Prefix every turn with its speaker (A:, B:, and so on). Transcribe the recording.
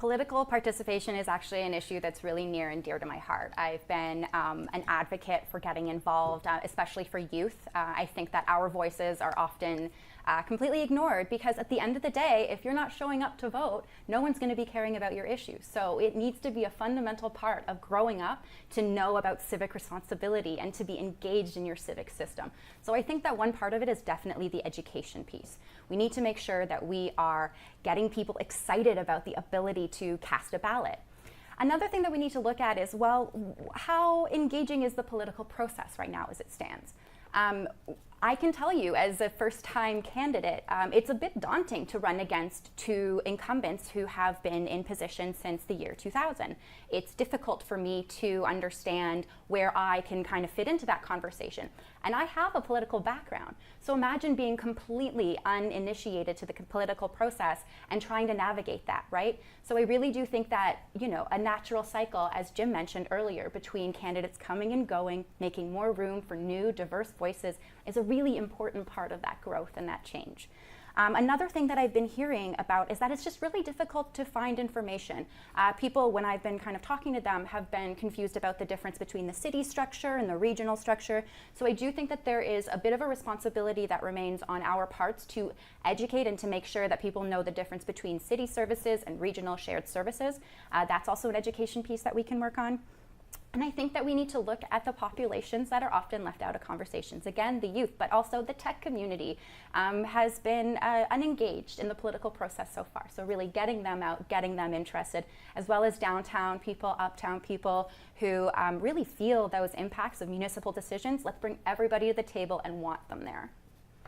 A: Political participation is actually an issue that's really near and dear to my heart. I've been an advocate for getting involved, especially for youth. I think that our voices are often completely ignored because at the end of the day, if you're not showing up to vote, no one's going to be caring about your issues. So it needs to be a fundamental part of growing up to know about civic responsibility and to be engaged in your civic system. So I think that one part of it is definitely the education piece. We need to make sure that we are getting people excited about the ability to cast a ballot. Another thing that we need to look at is, well, how engaging is the political process right now as it stands? I can tell you as a first-time candidate, it's a bit daunting to run against two incumbents who have been in position since the year 2000. It's difficult for me to understand where I can kind of fit into that conversation. And I have a political background. So imagine being completely uninitiated to the political process and trying to navigate that, right? So I really do think that, you know, a natural cycle, as Jim mentioned earlier, between candidates coming and going, making more room for new, diverse voices is a really important part of that growth and that change. Another thing that I've been hearing about is that it's just really difficult to find information. People, when I've been kind of talking to them, have been confused about the difference between the city structure and the regional structure. So I do think that there is a bit of a responsibility that remains on our parts to educate and to make sure that people know the difference between city services and regional shared services. That's also an education piece that we can work on. And I think that we need to look at the populations that are often left out of conversations. Again, the youth, but also the tech community has been unengaged in the political process so far. So really getting them out, getting them interested, as well as downtown people, uptown people who really feel those impacts of municipal decisions. Let's bring everybody to the table and want them there.